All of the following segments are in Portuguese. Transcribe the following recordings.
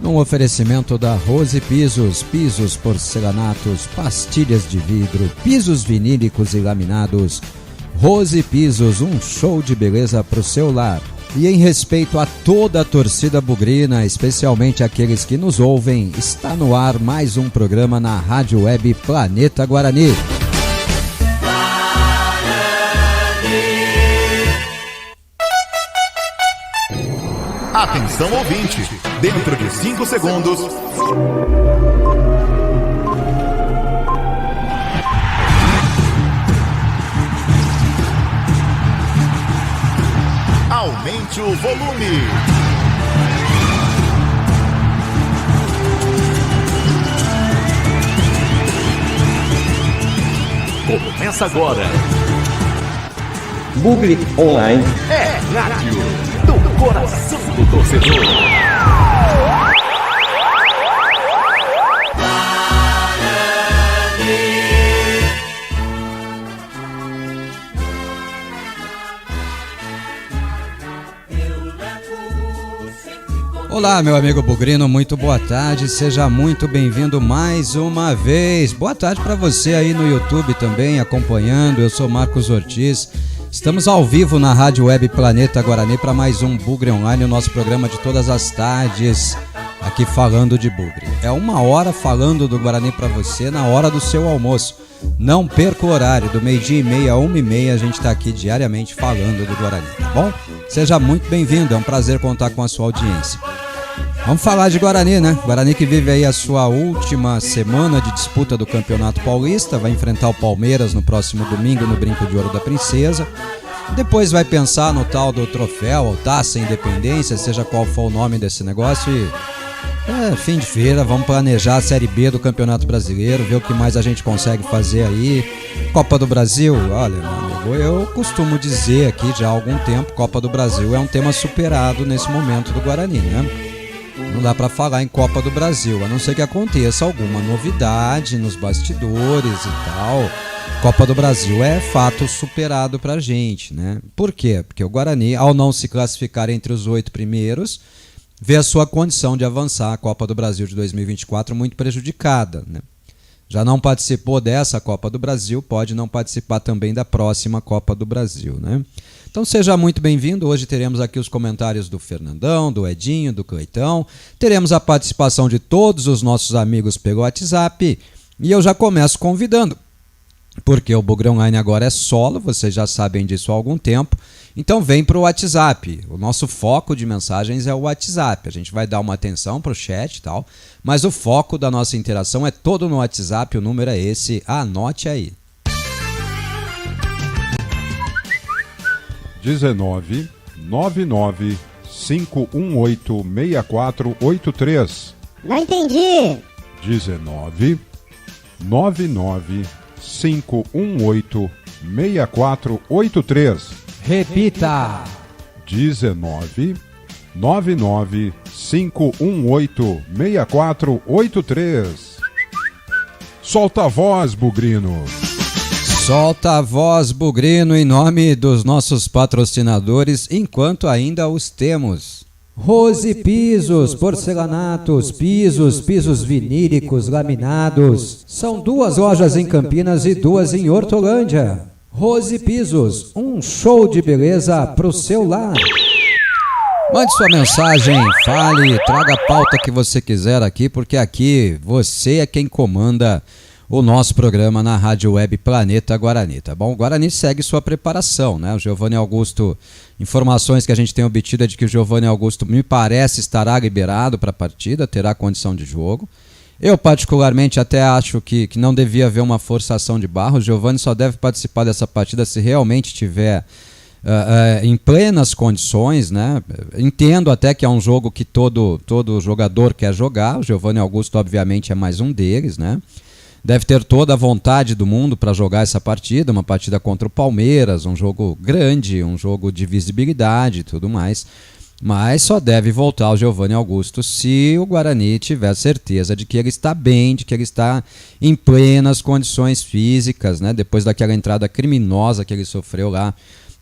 Um oferecimento da Rose Pisos, pisos porcelanatos, pastilhas de vidro, pisos vinílicos e laminados. Rose Pisos, um show de beleza pro seu lar. E em respeito a toda a torcida bugrina, especialmente aqueles que nos ouvem, está no ar mais um programa na Rádio Web Planeta Guarani. Atenção ouvinte, dentro de 5 segundos... Aumente o volume. Começa agora. Bugre Online É rádio do coração do torcedor. Olá, meu amigo bugrino, muito boa tarde, seja muito bem-vindo mais uma vez. Boa tarde para você aí no YouTube também, acompanhando. Eu sou Marcos Ortiz, estamos ao vivo na Rádio Web Planeta Guarani para mais um Bugre Online, o nosso programa de todas as tardes, aqui falando de bugre. É 1 hora falando do Guarani para você na hora do seu almoço. Não perca o horário, do 12h30 a 1h30 a gente está aqui diariamente falando do Guarani, tá bom? Seja muito bem-vindo, é um prazer contar com a sua audiência. Vamos falar de Guarani, né? Guarani que vive aí a sua última semana de disputa do Campeonato Paulista, vai enfrentar o Palmeiras no próximo domingo no Brinco de Ouro da Princesa. Depois vai pensar no tal do troféu, ou Taça Independência, seja qual for o nome desse negócio. E fim de feira, vamos planejar a Série B do Campeonato Brasileiro, ver o que mais a gente consegue fazer aí. Copa do Brasil, olha, meu amigo, eu costumo dizer aqui já há algum tempo, Copa do Brasil é um tema superado nesse momento do Guarani, né? Não dá para falar em Copa do Brasil, a não ser que aconteça alguma novidade nos bastidores e tal. Copa do Brasil é fato superado pra gente, né? Por quê? Porque o Guarani, ao não se classificar entre os 8 primeiros, vê a sua condição de avançar a Copa do Brasil de 2024 muito prejudicada, né? Já não participou dessa Copa do Brasil, pode não participar também da próxima Copa do Brasil, né? Então seja muito bem-vindo, hoje teremos aqui os comentários do Fernandão, do Edinho, do Cleitão, teremos a participação de todos os nossos amigos pelo WhatsApp e eu já começo convidando, porque o Bugre Online agora é solo, vocês já sabem disso há algum tempo, então vem para o WhatsApp, o nosso foco de mensagens é o WhatsApp, a gente vai dar uma atenção para o chat e tal, mas o foco da nossa interação é todo no WhatsApp, o número é esse, anote aí. 19 99 518 6483. Não entendi. 19 99 518 6483. Repita. 19 99 518 6483. Solta a voz, bugrino. Solta a voz, bugrino, em nome dos nossos patrocinadores, enquanto ainda os temos. Rose Pisos, porcelanatos, pisos vinílicos, laminados. São 2 lojas em Campinas e 2 em Hortolândia. Rose Pisos, um show de beleza pro seu lar. Mande sua mensagem, fale, traga a pauta que você quiser aqui, porque aqui você é quem comanda o nosso programa na Rádio Web Planeta Guarani, tá bom? O Guarani segue sua preparação, né? O Giovanni Augusto, informações que a gente tem obtido é de que o Giovanni Augusto, me parece, estará liberado para a partida, terá condição de jogo. Eu, particularmente, até acho que não devia haver uma forçação de barra. O Giovanni só deve participar dessa partida se realmente tiver em plenas condições, né? Entendo até que é um jogo que todo jogador quer jogar. O Giovanni Augusto, obviamente, é mais um deles, né? Deve ter toda a vontade do mundo para jogar essa partida, uma partida contra o Palmeiras, um jogo grande, um jogo de visibilidade e tudo mais. Mas só deve voltar o Giovanni Augusto se o Guarani tiver certeza de que ele está bem, de que ele está em plenas condições físicas, né? Depois daquela entrada criminosa que ele sofreu lá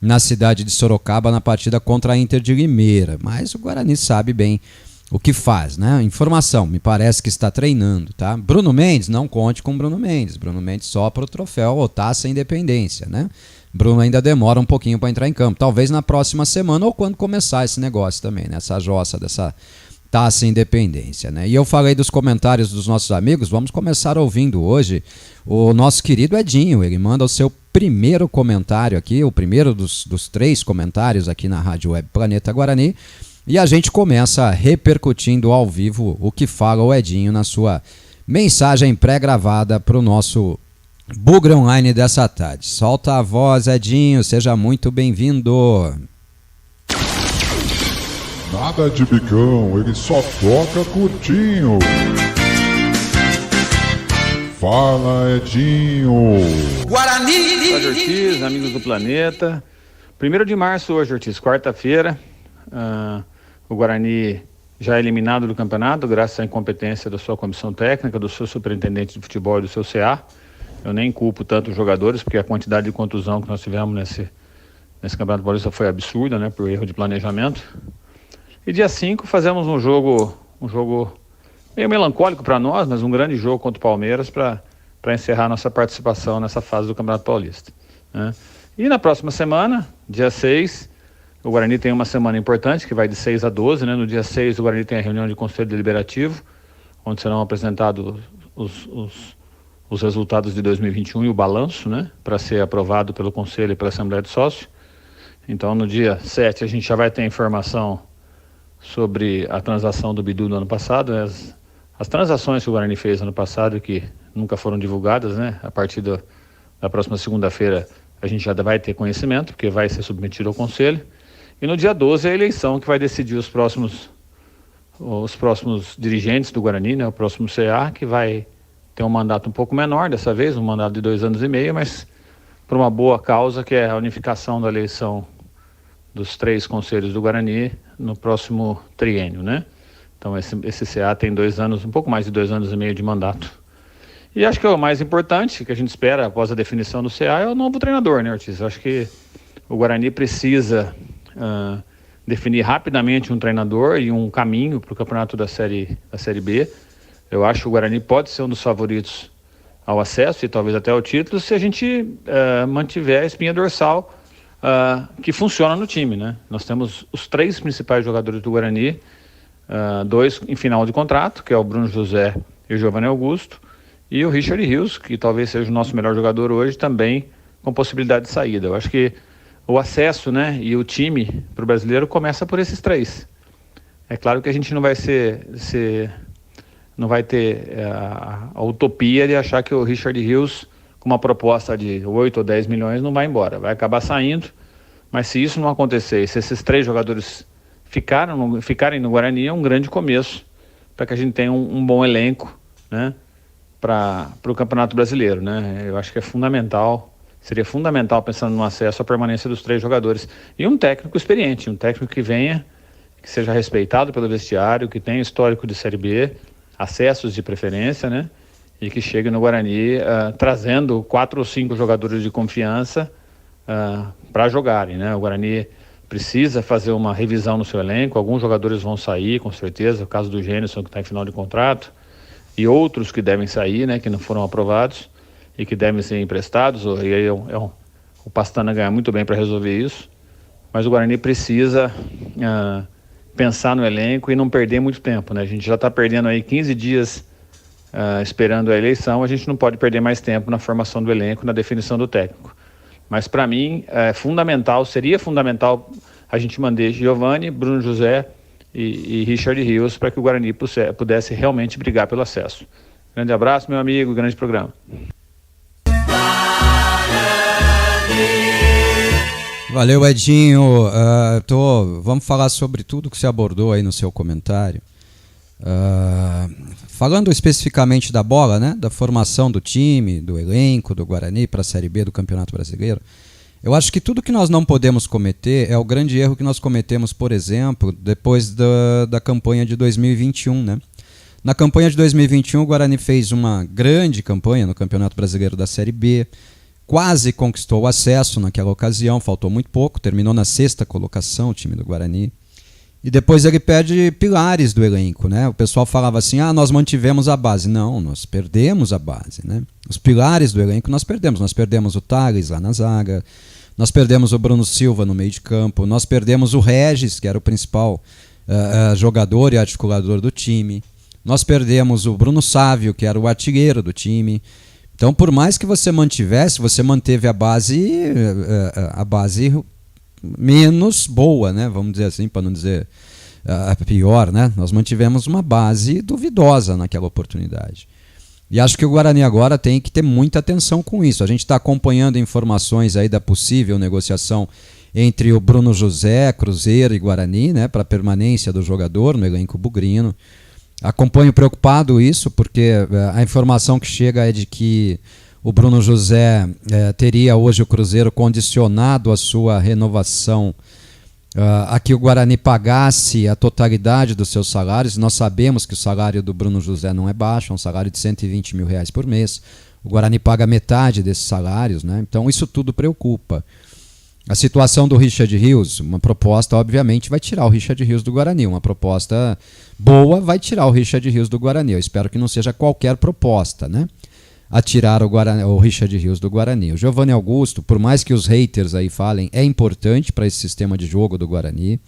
na cidade de Sorocaba na partida contra a Inter de Limeira. Mas o Guarani sabe bem o que faz, né? Informação, me parece que está treinando, tá? Bruno Mendes, não conte com Bruno Mendes. Bruno Mendes só para o troféu ou Taça Independência, né? Bruno ainda demora um pouquinho para entrar em campo. Talvez na próxima semana ou quando começar esse negócio também, né? Essa jossa dessa Taça Independência, né? E eu falei dos comentários dos nossos amigos, vamos começar ouvindo hoje o nosso querido Edinho. Ele manda o seu primeiro comentário aqui, o primeiro dos 3 comentários aqui na Rádio Web Planeta Guarani. E a gente começa repercutindo ao vivo o que fala o Edinho na sua mensagem pré-gravada para o nosso Bugre Online dessa tarde. Solta a voz, Edinho, seja muito bem-vindo. Nada de bicão, ele só toca curtinho. Fala, Edinho. Guarani! Olá, Ortiz, amigos do planeta. 1º de março hoje, Ortiz, quarta-feira. O Guarani já é eliminado do campeonato, graças à incompetência da sua comissão técnica, do seu superintendente de futebol e do seu CA. Eu nem culpo tanto os jogadores, porque a quantidade de contusão que nós tivemos nesse Campeonato Paulista foi absurda, né, por erro de planejamento. E dia 5 fazemos um jogo meio melancólico para nós, mas um grande jogo contra o Palmeiras para encerrar nossa participação nessa fase do Campeonato Paulista, né? E na próxima semana, dia 6, o Guarani tem uma semana importante, que vai de 6 a 12, né? No dia 6 o Guarani tem a reunião de Conselho Deliberativo, onde serão apresentados os resultados de 2021 e o balanço, né? Para ser aprovado pelo Conselho e pela Assembleia de Sócios. Então no dia 7 a gente já vai ter informação sobre a transação do Bidu no ano passado, né? As transações que o Guarani fez ano passado, que nunca foram divulgadas, né? A partir da próxima segunda-feira a gente já vai ter conhecimento, porque vai ser submetido ao Conselho. E no dia 12 é a eleição que vai decidir os próximos dirigentes do Guarani, né? O próximo CA, que vai ter um mandato um pouco menor dessa vez, um mandato de 2 anos e meio, mas por uma boa causa, que é a unificação da eleição dos 3 conselhos do Guarani no próximo triênio, né? Então esse CA tem 2 anos, um pouco mais de 2 anos e meio de mandato. E acho que o mais importante que a gente espera após a definição do CA é o novo treinador, né, Ortiz? Eu acho que o Guarani precisa definir rapidamente um treinador e um caminho para o campeonato da série B. Eu acho que o Guarani pode ser um dos favoritos ao acesso e talvez até ao título, se a gente mantiver a espinha dorsal que funciona no time, né? Nós temos os 3 principais jogadores do Guarani, 2 em final de contrato, que é o Bruno José e o Giovanni Augusto, e o Richard Rios, que talvez seja o nosso melhor jogador hoje, também com possibilidade de saída. Eu acho que o acesso, né, e o time para o brasileiro começa por esses 3. É claro que a gente não vai não vai ter a utopia de achar que o Richard Rios, com uma proposta de 8 ou 10 milhões, não vai embora. Vai acabar saindo, mas se isso não acontecer, se esses 3 jogadores ficarem no Guarani, é um grande começo para que a gente tenha um bom elenco, né, para o Campeonato Brasileiro, né? Eu acho que seria fundamental, pensando no acesso, a permanência dos 3 jogadores. E um técnico experiente, um técnico que venha, que seja respeitado pelo vestiário, que tenha histórico de Série B, acessos de preferência, né? E que chegue no Guarani trazendo 4 ou 5 jogadores de confiança para jogarem, né? O Guarani precisa fazer uma revisão no seu elenco. Alguns jogadores vão sair, com certeza, o caso do Gênison, que está em final de contrato, e outros que devem sair, né, que não foram aprovados e que devem ser emprestados. E aí o Pastana ganha muito bem para resolver isso, mas o Guarani precisa pensar no elenco e não perder muito tempo, né? A gente já está perdendo aí 15 dias esperando a eleição, a gente não pode perder mais tempo na formação do elenco, na definição do técnico. Mas para mim seria fundamental a gente manter Giovanni, Bruno José e Richard Rios para que o Guarani pudesse realmente brigar pelo acesso. Grande abraço, meu amigo, grande programa. Valeu, Edinho. Vamos falar sobre tudo que você abordou aí no seu comentário. Falando especificamente da bola, né, da formação do time, do elenco, do Guarani para a Série B do Campeonato Brasileiro, eu acho que tudo que nós não podemos cometer é o grande erro que nós cometemos, por exemplo, depois da campanha de 2021, né? Na campanha de 2021, o Guarani fez uma grande campanha no Campeonato Brasileiro da Série B, quase conquistou o acesso naquela ocasião, faltou muito pouco, terminou na 6ª colocação o time do Guarani. E depois ele perde pilares do elenco, né? O pessoal falava assim, nós mantivemos a base. Não, nós perdemos a base, né? Os pilares do elenco nós perdemos. Nós perdemos o Thales lá na zaga, nós perdemos o Bruno Silva no meio de campo, nós perdemos o Regis, que era o principal jogador e articulador do time. Nós perdemos o Bruno Sávio, que era o artilheiro do time. Então, por mais que você mantivesse, você manteve a base menos boa, né? Vamos dizer assim, para não dizer pior, né? Nós mantivemos uma base duvidosa naquela oportunidade. E acho que o Guarani agora tem que ter muita atenção com isso. A gente está acompanhando informações aí da possível negociação entre o Bruno José, Cruzeiro e Guarani, né, para a permanência do jogador no elenco bugrino. Acompanho preocupado isso, porque a informação que chega é de que o Bruno José teria hoje o Cruzeiro condicionado a sua renovação a que o Guarani pagasse a totalidade dos seus salários. Nós sabemos que o salário do Bruno José não é baixo, é um salário de R$120 mil por mês. O Guarani paga metade desses salários, né? Então isso tudo preocupa. A situação do Richard Rios, uma proposta obviamente vai tirar o Richard Rios do Guarani, uma proposta boa vai tirar o Richard Rios do Guarani. Eu espero que não seja qualquer proposta, né, a tirar o Richard Rios do Guarani. O Giovanni Augusto, por mais que os haters aí falem, é importante para esse sistema de jogo do Guarani,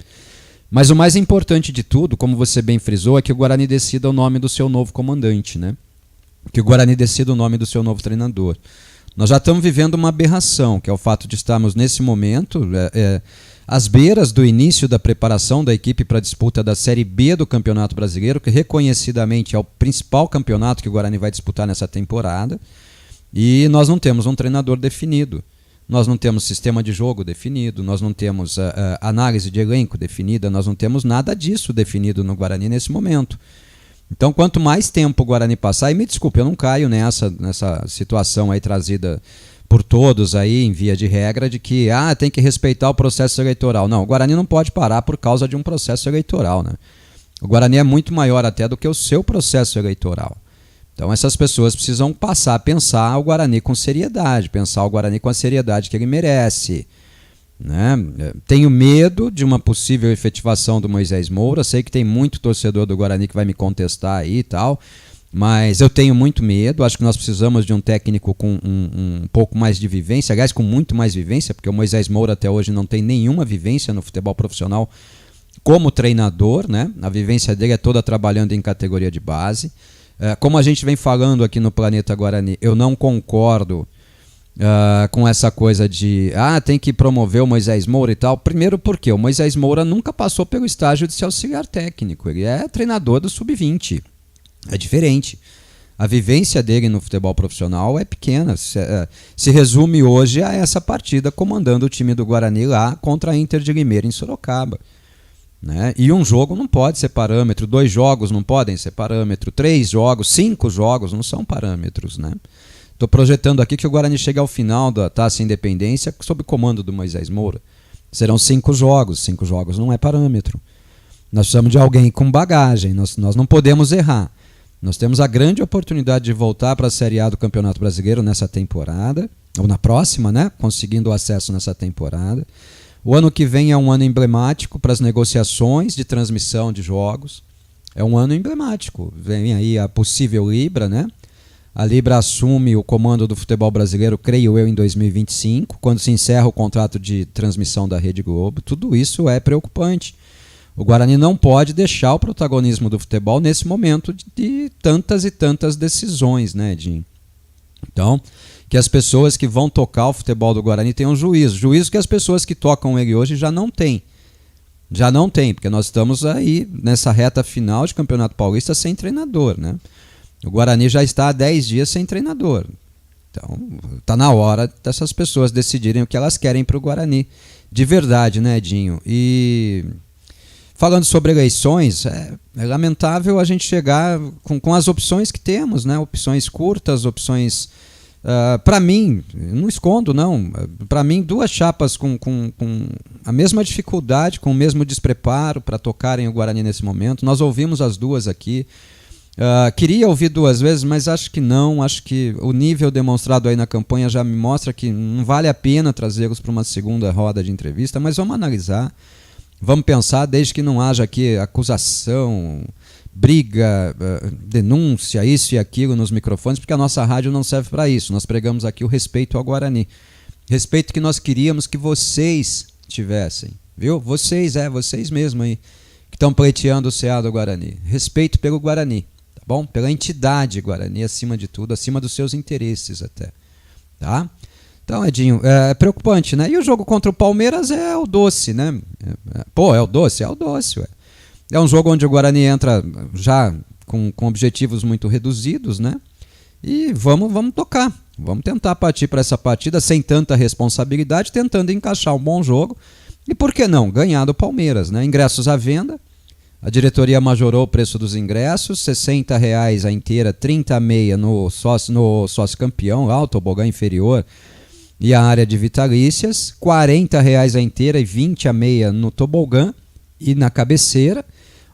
mas o mais importante de tudo, como você bem frisou, é que o Guarani decida o nome do seu novo comandante, né, que o Guarani decida o nome do seu novo treinador. Nós já estamos vivendo uma aberração, que é o fato de estarmos nesse momento às beiras do início da preparação da equipe para a disputa da Série B do Campeonato Brasileiro, que reconhecidamente é o principal campeonato que o Guarani vai disputar nessa temporada, e nós não temos um treinador definido, nós não temos sistema de jogo definido, nós não temos análise de elenco definida, nós não temos nada disso definido no Guarani nesse momento. Então, quanto mais tempo o Guarani passar, e me desculpe, eu não caio nessa situação aí trazida por todos aí em via de regra de que tem que respeitar o processo eleitoral. Não, o Guarani não pode parar por causa de um processo eleitoral, né? O Guarani é muito maior até do que o seu processo eleitoral. Então essas pessoas precisam passar a pensar o Guarani com seriedade, pensar o Guarani com a seriedade que ele merece, né? Tenho medo de uma possível efetivação do Moisés Moura. Sei que tem muito torcedor do Guarani que vai me contestar aí e tal, mas eu tenho muito medo. Acho que nós precisamos de um técnico com um pouco mais de vivência, aliás, com muito mais vivência, porque o Moisés Moura até hoje não tem nenhuma vivência no futebol profissional como treinador, né? A vivência dele é toda trabalhando em categoria de base. Como a gente vem falando aqui no Planeta Guarani, eu não concordo com essa coisa de tem que promover o Moisés Moura e tal. Primeiro porque o Moisés Moura nunca passou pelo estágio de ser auxiliar técnico, ele é treinador do Sub-20, é diferente. A vivência dele no futebol profissional é pequena, se resume hoje a essa partida comandando o time do Guarani lá contra a Inter de Limeira em Sorocaba, né? E um jogo não pode ser parâmetro, 2 jogos não podem ser parâmetro, 3 jogos, 5 jogos não são parâmetros, né? Estou projetando aqui que o Guarani chegue ao final da Taça Independência sob comando do Moisés Moura. Serão 5 jogos. 5 jogos não é parâmetro. Nós precisamos de alguém com bagagem. Nós não podemos errar. Nós temos a grande oportunidade de voltar para a Série A do Campeonato Brasileiro nessa temporada, ou na próxima, né? Conseguindo o acesso nessa temporada. O ano que vem é um ano emblemático para as negociações de transmissão de jogos. É um ano emblemático. Vem aí a possível Libra, né? A Libra assume o comando do futebol brasileiro, creio eu, em 2025, quando se encerra o contrato de transmissão da Rede Globo. Tudo isso é preocupante. O Guarani não pode deixar o protagonismo do futebol nesse momento de tantas e tantas decisões, né, Edinho? Então, que as pessoas que vão tocar o futebol do Guarani tenham juízo. Juízo que as pessoas que tocam ele hoje já não têm. Já não tem, porque nós estamos aí nessa reta final de Campeonato Paulista sem treinador, né? O Guarani já está há 10 dias sem treinador. Então, está na hora dessas pessoas decidirem o que elas querem para o Guarani. De verdade, né, Edinho? E falando sobre eleições, é lamentável a gente chegar com as opções que temos, né? Opções curtas, opções... para mim, não escondo não, para mim 2 chapas com a mesma dificuldade, com o mesmo despreparo para tocarem o Guarani nesse momento. Nós ouvimos as 2 aqui. Queria ouvir 2 vezes, mas acho que não. Acho que o nível demonstrado aí na campanha já me mostra que não vale a pena trazê-los para uma segunda roda de entrevista, mas vamos analisar. Vamos pensar desde que não haja aqui acusação, briga, denúncia, isso e aquilo nos microfones, porque a nossa rádio não serve para isso. Nós pregamos aqui o respeito ao Guarani. Respeito que nós queríamos que vocês tivessem, viu? Vocês mesmo aí, que estão pleiteando o CA do Guarani. Respeito pelo Guarani, tá bom? Pela entidade Guarani, acima de tudo, acima dos seus interesses até, tá? Então, Edinho, é preocupante, né? E o jogo contra o Palmeiras é o doce, né? É o doce, ué. É um jogo onde o Guarani entra já com objetivos muito reduzidos, né? E vamos tocar. Vamos tentar partir para essa partida sem tanta responsabilidade, tentando encaixar um bom jogo. E por que não? Ganhar do Palmeiras, né? Ingressos à venda. A diretoria majorou o preço dos ingressos, R$ 60,00 a inteira, 30,6 no sócio campeão, lá, o tobogã inferior e a área de vitalícias, R$ 40,00 a inteira e 20,6 no tobogã e na cabeceira.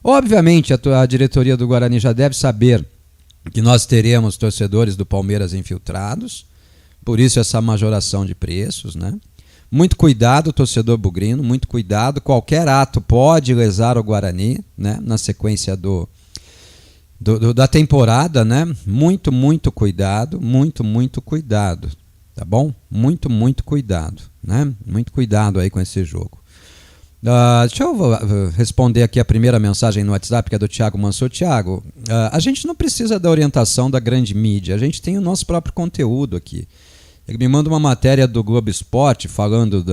Obviamente a diretoria do Guarani já deve saber que nós teremos torcedores do Palmeiras infiltrados, por isso essa majoração de preços, né? Muito cuidado, torcedor bugrino, muito cuidado, qualquer ato pode lesar o Guarani, né? Na sequência da temporada, né? Muito cuidado, muito cuidado, tá bom? Muito cuidado, né? Muito cuidado aí com esse jogo. Deixa eu responder aqui a primeira mensagem no WhatsApp, que é do Thiago Mansur. Thiago, a gente não precisa da orientação da grande mídia, a gente tem o nosso próprio conteúdo aqui. Ele me manda uma matéria do Globo Esporte falando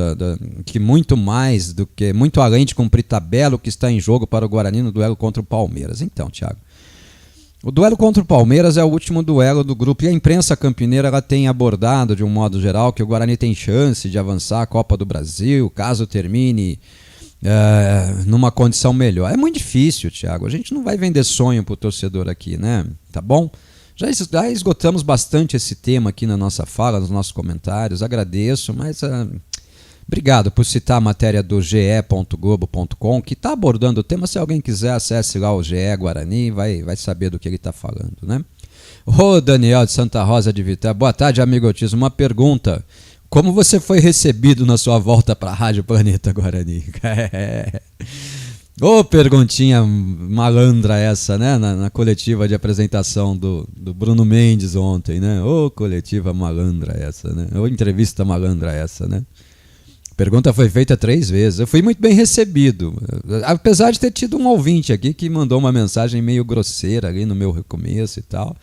que muito mais do que, muito além de cumprir tabela, o que está em jogo para o Guarani no duelo contra o Palmeiras. Então, Thiago, o duelo contra o Palmeiras é o último duelo do grupo e a imprensa campineira ela tem abordado de um modo geral que o Guarani tem chance de avançar a Copa do Brasil, caso termine numa condição melhor. É muito difícil, Thiago. A gente não vai vender sonho pro torcedor aqui, né? Tá bom? Já esgotamos bastante esse tema aqui na nossa fala, nos nossos comentários. Agradeço, mas obrigado por citar a matéria do ge.globo.com, que está abordando o tema. Se alguém quiser, acesse lá o GE Guarani, vai saber do que ele está falando, né? Ô Daniel de Santa Rosa de Vitória. Boa tarde, amigo Otis. Uma pergunta. Como você foi recebido na sua volta para a Rádio Planeta Guarani? Ô, perguntinha malandra essa, né? Na coletiva de apresentação do Bruno Mendes ontem, né? Ô, coletiva malandra essa, né? Ô, entrevista malandra essa, né? A pergunta foi feita 3 vezes. Eu fui muito bem recebido. Apesar de ter tido um ouvinte aqui que mandou uma mensagem meio grosseira ali no meu recomeço e tal.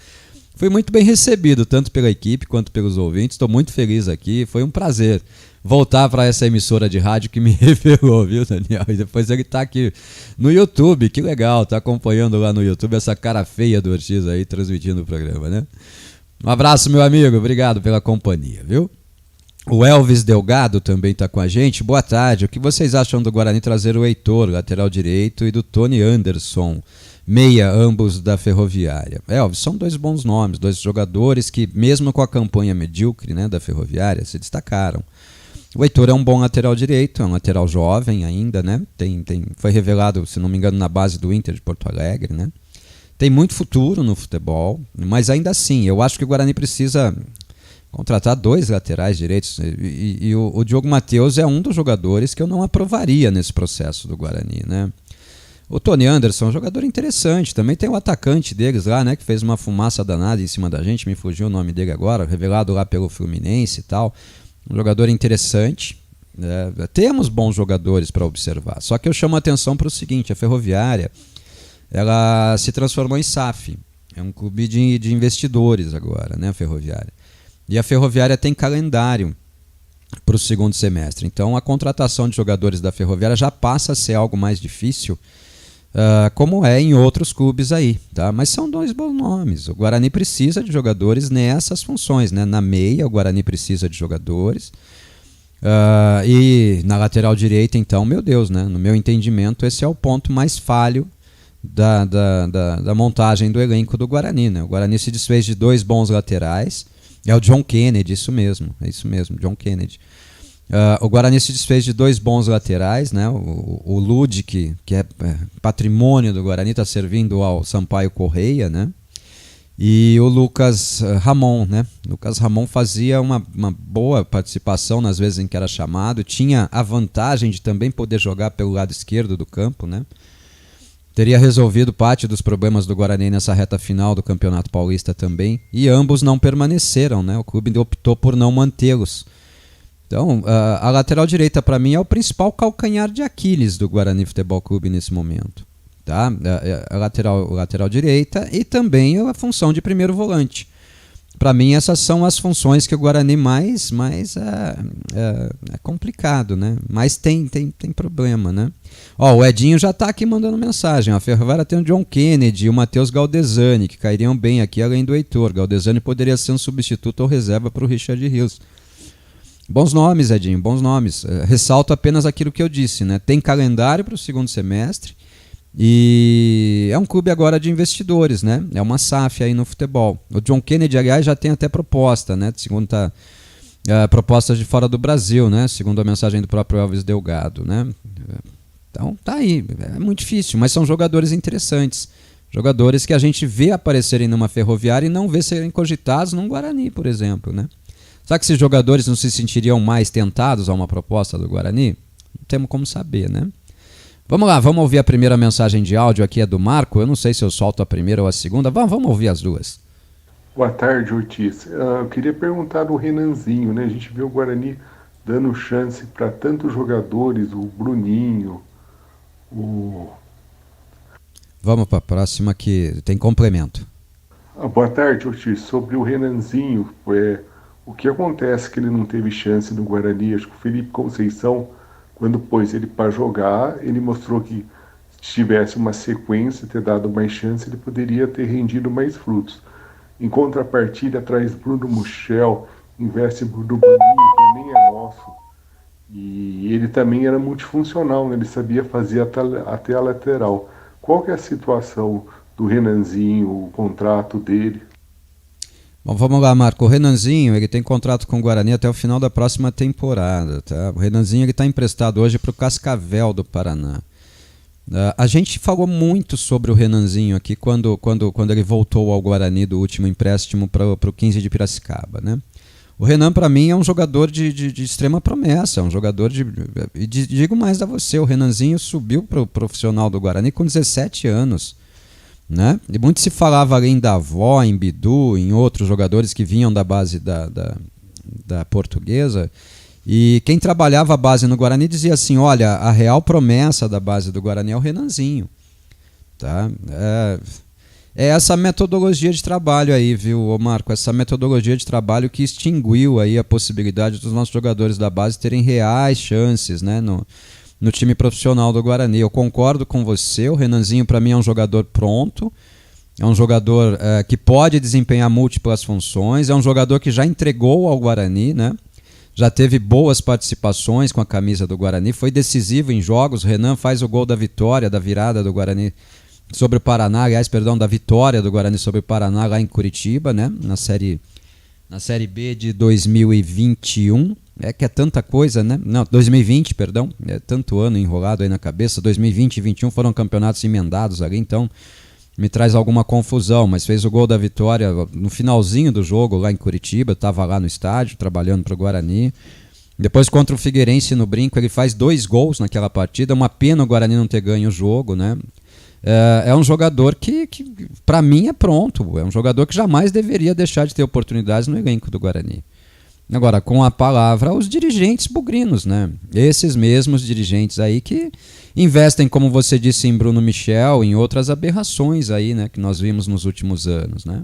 Fui muito bem recebido, tanto pela equipe quanto pelos ouvintes. Estou muito feliz aqui. Foi um prazer voltar para essa emissora de rádio que me revelou, viu, Daniel? E depois ele está aqui no YouTube. Que legal, está acompanhando lá no YouTube essa cara feia do Ortiz aí, transmitindo o programa, né? Um abraço, meu amigo. Obrigado pela companhia, viu? O Elvis Delgado também está com a gente. Boa tarde. O que vocês acham do Guarani trazer o Heitor, lateral direito, e do Tony Anderson, meia, ambos da Ferroviária? Elvis, são 2 bons nomes, 2 jogadores que, mesmo com a campanha medíocre, né, da Ferroviária, se destacaram. O Heitor é um bom lateral direito, é um lateral jovem ainda, né? Foi revelado, se não me engano, na base do Inter de Porto Alegre, né? Tem muito futuro no futebol, mas ainda assim, eu acho que o Guarani precisa contratar 2 laterais direitos, e o Diogo Matheus é um dos jogadores que eu não aprovaria nesse processo do Guarani, né? O Tony Anderson é um jogador interessante, também tem o atacante deles lá, né, que fez uma fumaça danada em cima da gente, me fugiu o nome dele agora, revelado lá pelo Fluminense e tal, um jogador interessante. Temos bons jogadores para observar, só que eu chamo a atenção para o seguinte: a Ferroviária, ela se transformou em SAF, é um clube de investidores agora, né, a Ferroviária. E a Ferroviária tem calendário para o segundo semestre. Então a contratação de jogadores da Ferroviária já passa a ser algo mais difícil, como é em outros clubes aí, tá? Mas são 2 bons nomes. O Guarani precisa de jogadores nessas funções, né? Na meia, o Guarani precisa de jogadores. E na lateral direita, então, meu Deus, né? No meu entendimento, esse é o ponto mais falho da montagem do elenco do Guarani, né? O Guarani se desfez de 2 bons laterais. É o John Kennedy, isso mesmo, John Kennedy. O Guarani se desfez de 2 bons laterais, né? O Lud, que é patrimônio do Guarani, está servindo ao Sampaio Correia, né? e o Lucas Ramon, né? Lucas Ramon fazia uma boa participação nas vezes em que era chamado, tinha a vantagem de também poder jogar pelo lado esquerdo do campo, né? Teria resolvido parte dos problemas do Guarani nessa reta final do Campeonato Paulista também, e ambos não permaneceram, né? O clube optou por não mantê-los. Então, a lateral direita para mim é o principal calcanhar de Aquiles do Guarani Futebol Clube nesse momento. Tá? A lateral direita e também a função de primeiro volante. Para mim essas são as funções que o Guarani mais é complicado, né? Mas tem problema, né? Ó, o Edinho já está aqui mandando mensagem. A Ferroviária tem o John Kennedy e o Matheus Galdesani, que cairiam bem aqui além do Heitor. Galdesani poderia ser um substituto ou reserva para o Richard Rios. Bons nomes, Edinho, bons nomes. Ressalto apenas aquilo que eu disse, né? Tem calendário para o segundo semestre. E é um clube agora de investidores, né? É uma SAF aí no futebol. O John Kennedy, aliás, já tem até proposta, né? Segundo propostas de fora do Brasil, né? Segundo a mensagem do próprio Elvis Delgado, né? Então tá aí, é muito difícil, mas são jogadores interessantes. Jogadores que a gente vê aparecerem numa Ferroviária e não vê serem cogitados num Guarani, por exemplo, né? Será que esses jogadores não se sentiriam mais tentados a uma proposta do Guarani? Não temos como saber, né? Vamos lá, vamos ouvir a primeira mensagem de áudio aqui, é do Marco. Eu não sei se eu solto a primeira ou a segunda. Vamos ouvir as duas. Boa tarde, Ortiz. Eu queria perguntar do Renanzinho, né? A gente vê o Guarani dando chance para tantos jogadores, o Bruninho, Vamos para a próxima que tem complemento. Boa tarde, Ortiz. Sobre o Renanzinho, o que acontece que ele não teve chance no Guarani? Acho que o Felipe Conceição, quando pôs ele para jogar, ele mostrou que se tivesse uma sequência, ter dado mais chance, ele poderia ter rendido mais frutos. Em contrapartida, traz Bruno Michel, investe no Bruninho, que nem é nosso. E ele também era multifuncional, né? Ele sabia fazer até a lateral. Qual que é a situação do Renanzinho, o contrato dele? Bom, vamos lá, Marco. O Renanzinho, ele tem contrato com o Guarani até o final da próxima temporada, tá? O Renanzinho está emprestado hoje para o Cascavel do Paraná. A gente falou muito sobre o Renanzinho aqui quando ele voltou ao Guarani do último empréstimo para o 15 de Piracicaba, né? O Renan, para mim, é um jogador de extrema promessa, é um jogador e digo mais a você, o Renanzinho subiu para o profissional do Guarani com 17 anos. Né? E muito se falava ali em Davó, em Bidu, em outros jogadores que vinham da base da Portuguesa, e quem trabalhava a base no Guarani dizia assim, olha, a real promessa da base do Guarani é o Renanzinho. Tá? É essa metodologia de trabalho aí, viu, Marco? Essa metodologia de trabalho que extinguiu aí a possibilidade dos nossos jogadores da base terem reais chances, né, no time profissional do Guarani. Eu concordo com você, o Renanzinho para mim é um jogador pronto, é um jogador que pode desempenhar múltiplas funções, é um jogador que já entregou ao Guarani, né? Já teve boas participações com a camisa do Guarani, foi decisivo em jogos. O Renan faz o gol da vitória, da virada do Guarani sobre o Paraná, da vitória do Guarani sobre o Paraná lá em Curitiba, né? Na Série B de 2021. Que é tanta coisa, né? Não, 2020, perdão. É tanto ano enrolado aí na cabeça. 2020 e 2021 foram campeonatos emendados ali, então me traz alguma confusão. Mas fez o gol da vitória no finalzinho do jogo lá em Curitiba. Estava lá no estádio, trabalhando para o Guarani. Depois contra o Figueirense no Brinco, ele faz 2 gols naquela partida. Uma pena o Guarani não ter ganho o jogo, né? É um jogador que para mim é pronto. É um jogador que jamais deveria deixar de ter oportunidades no elenco do Guarani. Agora, com a palavra aos dirigentes bugrinos, né? Esses mesmos dirigentes aí que investem, como você disse, em Bruno Michel, em outras aberrações aí, né? Que nós vimos nos últimos anos, né?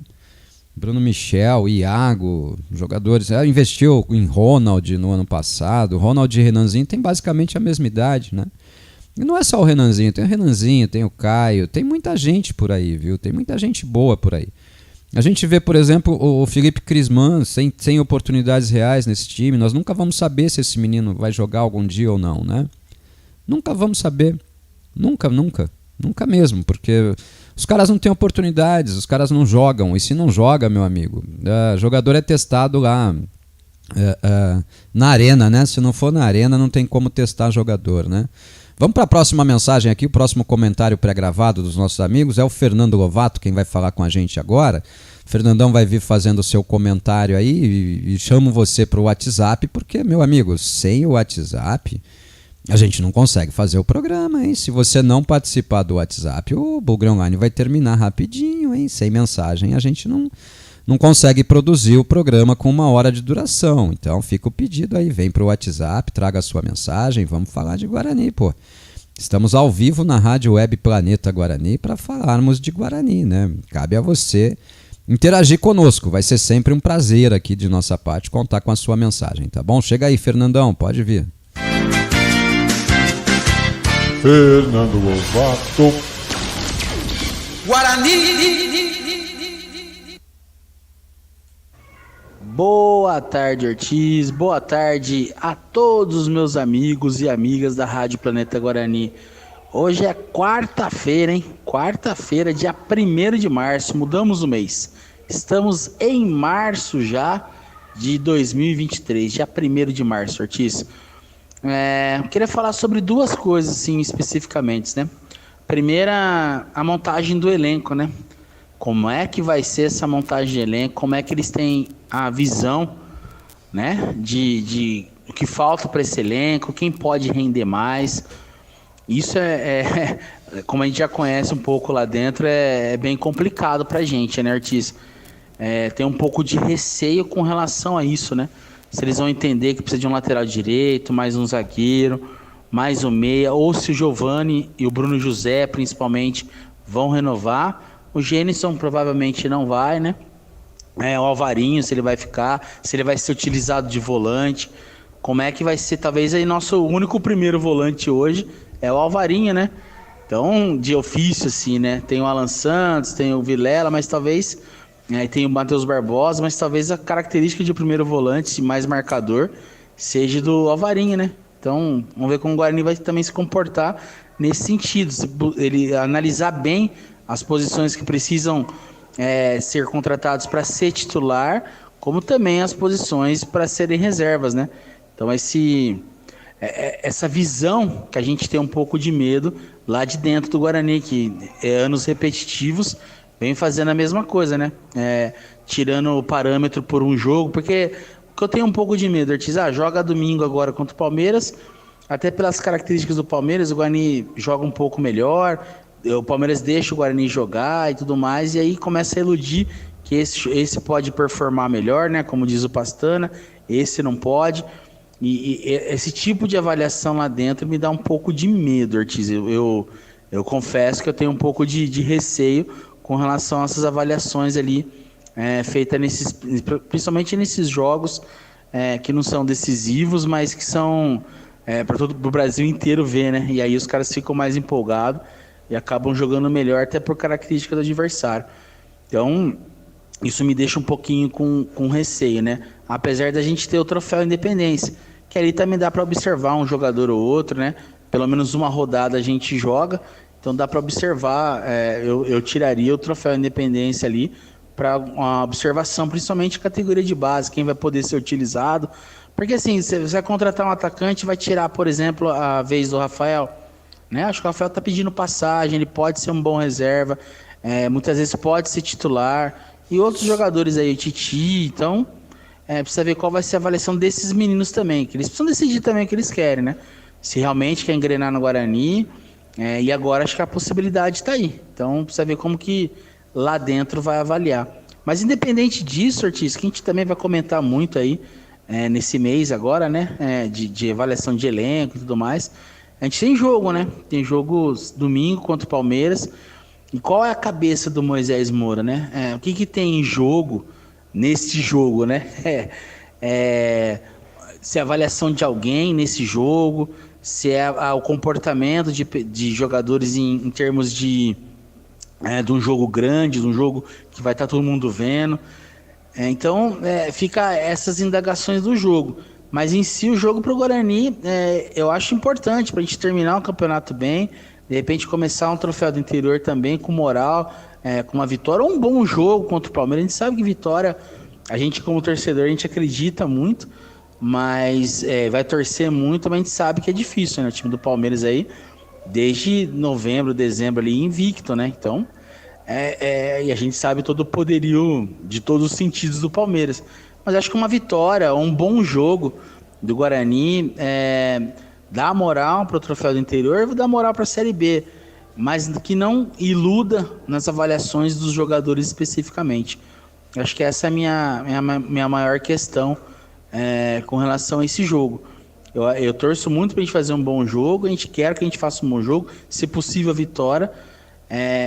Bruno Michel, Iago, jogadores... investiu em Ronald no ano passado. Ronald e Renanzinho tem basicamente a mesma idade, né? E não é só o Renanzinho, tem o Renanzinho, tem o Caio, tem muita gente por aí, viu? Tem muita gente boa por aí. A gente vê, por exemplo, o Felipe Crisman sem oportunidades reais nesse time. Nós nunca vamos saber se esse menino vai jogar algum dia ou não, né? Nunca vamos saber. Nunca mesmo, porque os caras não têm oportunidades, os caras não jogam. E se não joga, meu amigo, jogador é testado lá na arena, né? Se não for na arena, não tem como testar jogador, né? Vamos para a próxima mensagem aqui, o próximo comentário pré-gravado dos nossos amigos é o Fernando Lovato, quem vai falar com a gente agora. Fernandão vai vir fazendo o seu comentário aí e chamo você para o WhatsApp, porque, meu amigo, sem o WhatsApp a gente não consegue fazer o programa, hein? Se você não participar do WhatsApp, o Bugre Online vai terminar rapidinho, hein? Sem mensagem a gente não consegue produzir o programa com 1 hora de duração. Então fica o pedido aí, vem para o WhatsApp, traga a sua mensagem, vamos falar de Guarani, pô. Estamos ao vivo na Rádio Web Planeta Guarani para falarmos de Guarani, né? Cabe a você interagir conosco, vai ser sempre um prazer aqui de nossa parte contar com a sua mensagem, tá bom? Chega aí, Fernandão, pode vir. Fernando Lovato. Guarani! Boa tarde, Ortiz. Boa tarde a todos os meus amigos e amigas da Rádio Planeta Guarani. Hoje é quarta-feira, hein? Quarta-feira, dia 1º de março. Mudamos o mês. Estamos em março já de 2023. Dia 1º de março, Ortiz. Eu queria falar sobre 2 coisas, assim, especificamente, né? Primeira, a montagem do elenco, né? Como é que vai ser essa montagem de elenco? Como é que eles têm a visão, né, de o que falta para esse elenco, quem pode render mais. Isso como a gente já conhece um pouco lá dentro, é bem complicado pra gente, né, Ortiz? Tem um pouco de receio com relação a isso, né? Se eles vão entender que precisa de um lateral direito, mais um zagueiro, mais um meia, ou se o Giovani e o Bruno José, principalmente, vão renovar. O Gênison provavelmente não vai, né? O Alvarinho, se ele vai ficar, se ele vai ser utilizado de volante. Como é que vai ser? Talvez aí nosso único primeiro volante hoje é o Alvarinho, né? Então, de ofício, assim, né? Tem o Alan Santos, tem o Vilela, mas talvez... tem o Matheus Barbosa, mas talvez a característica de primeiro volante mais marcador seja do Alvarinho, né? Então, vamos ver como o Guarani vai também se comportar nesse sentido. Ele analisar bem as posições que precisam ser contratados para ser titular, como também as posições para serem reservas, né? Então essa visão que a gente tem um pouco de medo lá de dentro do Guarani, que anos repetitivos vem fazendo a mesma coisa, né? Tirando o parâmetro por um jogo, porque o que eu tenho um pouco de medo, Ortiz, joga domingo agora contra o Palmeiras, até pelas características do Palmeiras, o Guarani joga um pouco melhor, o Palmeiras deixa o Guarani jogar e tudo mais, e aí começa a iludir que esse pode performar melhor, né? Como diz o Pastana, esse não pode. E esse tipo de avaliação lá dentro me dá um pouco de medo, Ortiz. Eu confesso que eu tenho um pouco de receio com relação a essas avaliações ali feitas principalmente nesses jogos que não são decisivos, mas que são para todo o Brasil inteiro ver, né? E aí os caras ficam mais empolgados e acabam jogando melhor até por característica do adversário. Então, isso me deixa um pouquinho com receio, né? Apesar da gente ter o troféu Independência, que ali também dá para observar um jogador ou outro, né? Pelo menos uma rodada a gente joga, então dá para observar. Eu tiraria o troféu Independência ali para uma observação, principalmente categoria de base, quem vai poder ser utilizado. Porque assim, você vai contratar um atacante, vai tirar, por exemplo, a vez do Rafael, né? Acho que o Rafael tá pedindo passagem, ele pode ser um bom reserva, muitas vezes pode ser titular, e outros jogadores aí, o Titi. Então precisa ver qual vai ser a avaliação desses meninos também, que eles precisam decidir também o que eles querem, né? Se realmente quer engrenar no Guarani, e agora acho que a possibilidade está aí, então precisa ver como que lá dentro vai avaliar. Mas independente disso, Ortiz, que a gente também vai comentar muito aí nesse mês agora, né? De avaliação de elenco e tudo mais. A gente tem jogo, né? Tem jogo domingo contra o Palmeiras. E qual é a cabeça do Moisés Moura, né? O que tem em jogo nesse jogo, né? Se é a avaliação de alguém nesse jogo, se é o comportamento de jogadores em termos de um jogo grande, de um jogo que vai estar todo mundo vendo. Então, fica essas indagações do jogo. Mas em si, o jogo para o Guarani, eu acho importante para a gente terminar o campeonato bem, de repente começar um troféu do interior também com moral, com uma vitória ou um bom jogo contra o Palmeiras. A gente sabe que vitória, a gente como torcedor, a gente acredita muito, mas vai torcer muito, mas a gente sabe que é difícil, né? O time do Palmeiras aí, desde novembro, dezembro ali, invicto, né? Então, e a gente sabe todo o poderio de todos os sentidos do Palmeiras. Mas acho que uma vitória, um bom jogo do Guarani dá moral para o Troféu do Interior e dá moral para a Série B, mas que não iluda nas avaliações dos jogadores especificamente. Acho que essa é a minha maior questão com relação a esse jogo. Eu torço muito para a gente fazer um bom jogo, a gente quer que a gente faça um bom jogo, se possível a vitória,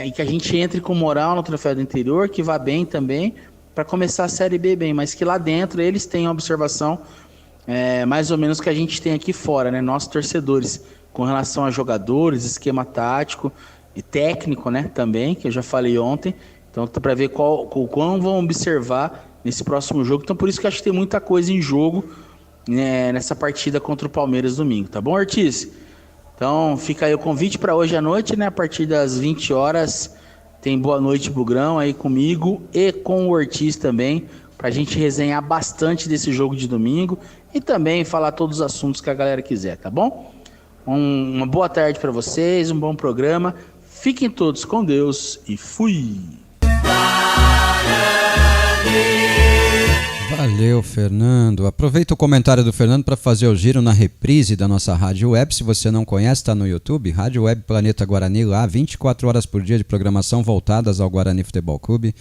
e que a gente entre com moral no Troféu do Interior, que vá bem também, para começar a Série B bem, mas que lá dentro eles tenham observação mais ou menos que a gente tem aqui fora, né? Nós torcedores, com relação a jogadores, esquema tático e técnico, né? Também, que eu já falei ontem. Então, para ver o quão vão observar nesse próximo jogo. Então, por isso que eu acho que tem muita coisa em jogo nessa partida contra o Palmeiras domingo, tá bom, Ortiz? Então, fica aí o convite para hoje à noite, né? A partir das 20 horas, tem Boa Noite Bugrão aí comigo e com o Ortiz também, pra gente resenhar bastante desse jogo de domingo e também falar todos os assuntos que a galera quiser, tá bom? Uma boa tarde para vocês, um bom programa. Fiquem todos com Deus e fui! Valeu, Fernando. Aproveita o comentário do Fernando para fazer o giro na reprise da nossa Rádio Web. Se você não conhece, está no YouTube, Rádio Web Planeta Guarani, lá 24 horas por dia de programação voltadas ao Guarani Futebol Clube.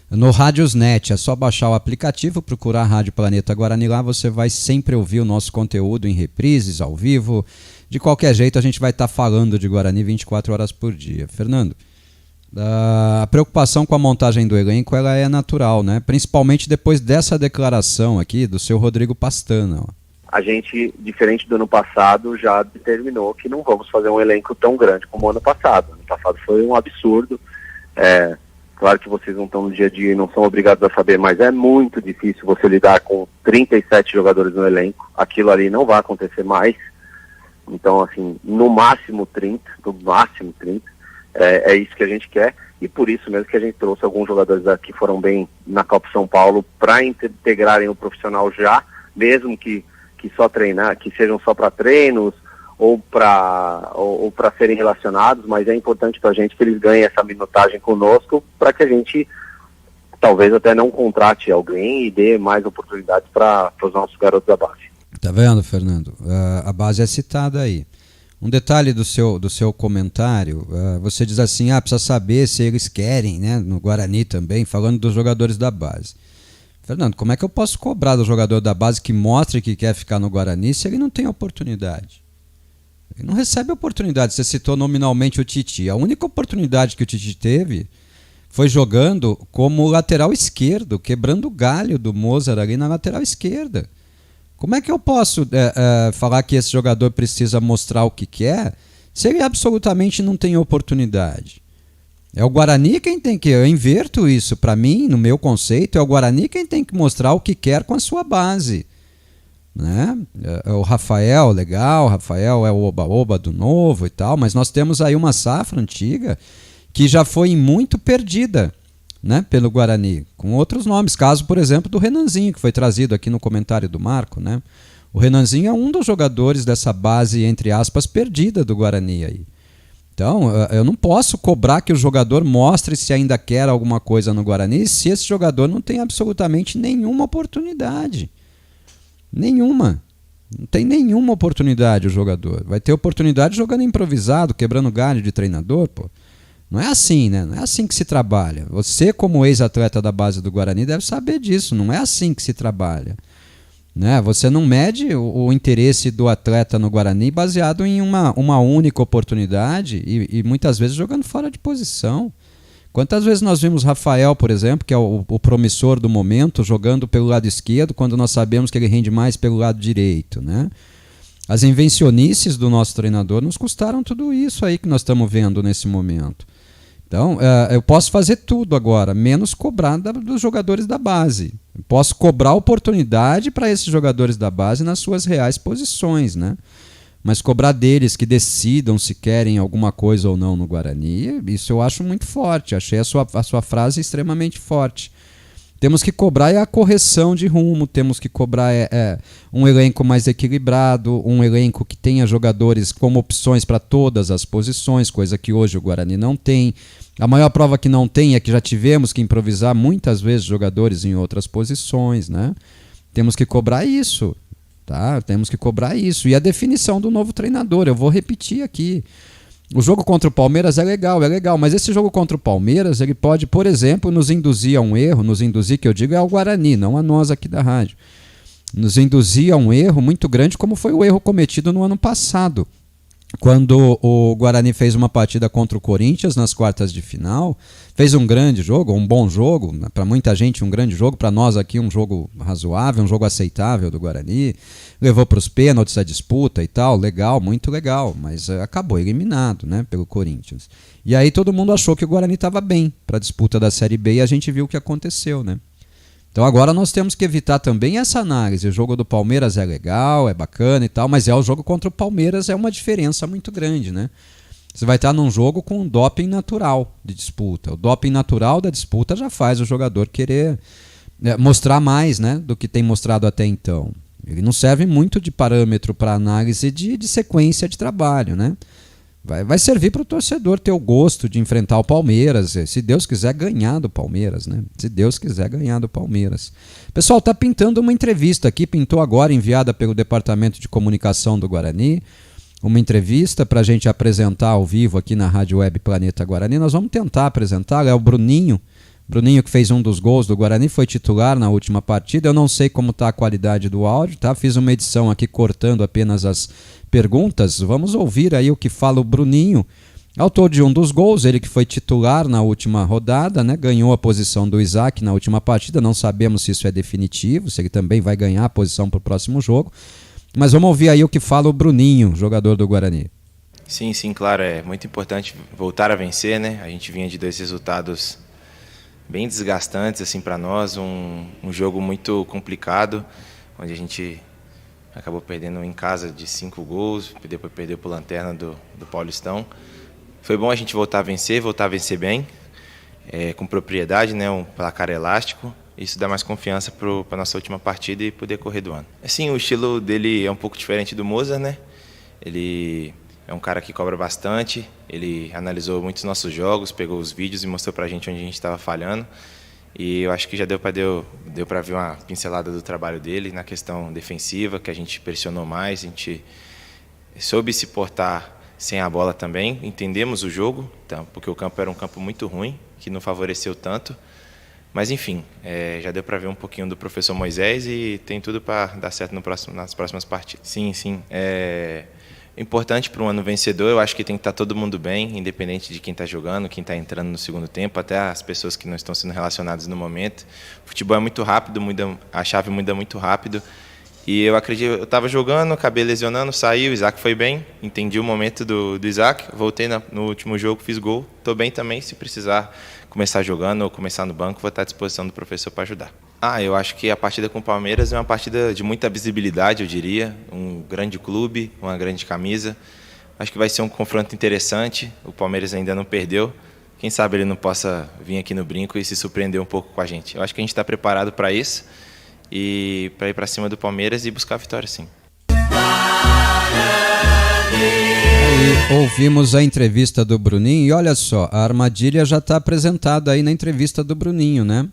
No Rádiosnet, é só baixar o aplicativo, procurar Rádio Planeta Guarani, lá você vai sempre ouvir o nosso conteúdo em reprises, ao vivo. De qualquer jeito, a gente vai estar falando de Guarani 24 horas por dia. Fernando, a preocupação com a montagem do elenco ela é natural, né? Principalmente depois dessa declaração aqui do seu Rodrigo Pastana. A gente, diferente do ano passado, já determinou que não vamos fazer um elenco tão grande como o ano passado. Ano passado foi um absurdo. Claro que vocês não estão no dia a dia e não são obrigados a saber, mas é muito difícil você lidar com 37 jogadores no elenco. Aquilo ali não vai acontecer mais. Então, assim, no máximo 30. É isso que a gente quer, e por isso mesmo que a gente trouxe alguns jogadores que foram bem na Copa São Paulo para integrarem o profissional já, mesmo que só treinar, que sejam só para treinos ou para serem relacionados, mas é importante para a gente que eles ganhem essa minutagem conosco para que a gente talvez até não contrate alguém e dê mais oportunidades para os nossos garotos da base. Tá vendo, Fernando? A base é citada aí. Um detalhe do seu comentário, você diz assim, precisa saber se eles querem, né, no Guarani também, falando dos jogadores da base. Fernando, como é que eu posso cobrar do jogador da base que mostre que quer ficar no Guarani se ele não tem oportunidade? Ele não recebe oportunidade. Você citou nominalmente o Titi. A única oportunidade que o Titi teve foi jogando como lateral esquerdo, quebrando o galho do Mozart ali na lateral esquerda. Como é que eu posso falar que esse jogador precisa mostrar o que quer se ele absolutamente não tem oportunidade? É o Guarani quem tem que... Eu inverto isso. Para mim, no meu conceito, é o Guarani quem tem que mostrar o que quer com a sua base. Né? O Rafael, legal, o Rafael é o oba-oba do novo e tal, mas nós temos aí uma safra antiga que já foi muito perdida, né, pelo Guarani, com outros nomes, caso, por exemplo, do Renanzinho, que foi trazido aqui no comentário do Marco, né? O Renanzinho é um dos jogadores dessa base, entre aspas, perdida do Guarani aí. Então, eu não posso cobrar que o jogador mostre se ainda quer alguma coisa no Guarani se esse jogador não tem absolutamente nenhuma oportunidade. Nenhuma. Não tem nenhuma oportunidade o jogador. Vai ter oportunidade jogando improvisado, quebrando galho de treinador, pô. Não é assim, né? Não é assim que se trabalha. Você, como ex-atleta da base do Guarani, deve saber disso. Não é assim que se trabalha. Né? Você não mede o interesse do atleta no Guarani baseado em uma única oportunidade e muitas vezes jogando fora de posição. Quantas vezes nós vimos Rafael, por exemplo, que é o promissor do momento, jogando pelo lado esquerdo, quando nós sabemos que ele rende mais pelo lado direito, né? As invencionices do nosso treinador nos custaram tudo isso aí que nós estamos vendo nesse momento. Então, eu posso fazer tudo agora, menos cobrar dos jogadores da base. Eu posso cobrar oportunidade para esses jogadores da base nas suas reais posições, né? Mas cobrar deles que decidam se querem alguma coisa ou não no Guarani, isso eu acho muito forte. Achei a sua frase extremamente forte. Temos que cobrar a correção de rumo, temos que cobrar um elenco mais equilibrado, um elenco que tenha jogadores como opções para todas as posições, coisa que hoje o Guarani não tem. A maior prova que não tem é que já tivemos que improvisar muitas vezes jogadores em outras posições, né? Temos que cobrar isso, tá? Temos que cobrar isso. E a definição do novo treinador, eu vou repetir aqui. O jogo contra o Palmeiras é legal, mas esse jogo contra o Palmeiras, ele pode, por exemplo, nos induzir a um erro, que eu digo é ao Guarani, não a nós aqui da rádio, nos induzir a um erro muito grande, como foi o erro cometido no ano passado, quando o Guarani fez uma partida contra o Corinthians nas quartas de final, fez um grande jogo, um bom jogo, para muita gente um grande jogo, para nós aqui um jogo razoável, um jogo aceitável do Guarani, levou para os pênaltis a disputa e tal, legal, muito legal, mas acabou eliminado, né, pelo Corinthians. E aí todo mundo achou que o Guarani estava bem para a disputa da Série B e a gente viu o que aconteceu, né? Então agora nós temos que evitar também essa análise. O jogo do Palmeiras é legal, é bacana e tal, mas o jogo contra o Palmeiras é uma diferença muito grande, né? Você vai estar num jogo com um doping natural de disputa. O doping natural da disputa já faz o jogador querer mostrar mais, né, do que tem mostrado até então. Ele não serve muito de parâmetro para análise de sequência de trabalho, né? Vai servir para o torcedor ter o gosto de enfrentar o Palmeiras, se Deus quiser ganhar do Palmeiras, né? Se Deus quiser ganhar do Palmeiras. Pessoal, está pintando uma entrevista aqui, pintou agora, enviada pelo Departamento de Comunicação do Guarani, uma entrevista para a gente apresentar ao vivo aqui na Rádio Web Planeta Guarani. Nós vamos tentar apresentar, é o Bruninho que fez um dos gols do Guarani, foi titular na última partida. Eu não sei como está a qualidade do áudio, tá? Fiz uma edição aqui cortando apenas as perguntas. Vamos ouvir aí o que fala o Bruninho, autor de um dos gols, ele que foi titular na última rodada, né? Ganhou a posição do Isaac na última partida, não sabemos se isso é definitivo, se ele também vai ganhar a posição para o próximo jogo, mas vamos ouvir aí o que fala o Bruninho, jogador do Guarani. Sim, claro, é muito importante voltar a vencer, né? A gente vinha de 2 resultados bem desgastantes assim para nós, um jogo muito complicado, onde a gente acabou perdendo em casa de 5 gols, depois perdeu para o Lanterna do Paulistão. Foi bom a gente voltar a vencer bem, com propriedade, né, um placar elástico. Isso dá mais confiança para a nossa última partida e poder correr do ano. Assim, o estilo dele é um pouco diferente do Mozart, né? Ele é um cara que cobra bastante, ele analisou muitos nossos jogos, pegou os vídeos e mostrou pra gente onde a gente estava falhando. E eu acho que já deu para ver uma pincelada do trabalho dele na questão defensiva, que a gente pressionou mais, a gente soube se portar sem a bola também, entendemos o jogo, então, porque o campo era um campo muito ruim, que não favoreceu tanto. Mas enfim, já deu para ver um pouquinho do professor Moisés e tem tudo para dar certo nas próximas partidas. Sim, importante para um ano vencedor, eu acho que tem que estar todo mundo bem, independente de quem está jogando, quem está entrando no segundo tempo, até as pessoas que não estão sendo relacionadas no momento. O futebol é muito rápido, a chave muda muito rápido. E eu acredito, eu estava jogando, acabei lesionando, saí, o Isaac foi bem, entendi o momento do Isaac, voltei no último jogo, fiz gol, estou bem também, se precisar começar jogando ou começar no banco, vou estar à disposição do professor para ajudar. Eu acho que a partida com o Palmeiras é uma partida de muita visibilidade, eu diria, um grande clube, uma grande camisa. Acho que vai ser um confronto interessante, o Palmeiras ainda não perdeu, quem sabe ele não possa vir aqui no Brinco e se surpreender um pouco com a gente. Eu acho que a gente está preparado para isso e para ir para cima do Palmeiras e buscar a vitória, sim. E ouvimos a entrevista do Bruninho e olha só, a armadilha já está apresentada aí na entrevista do Bruninho, né?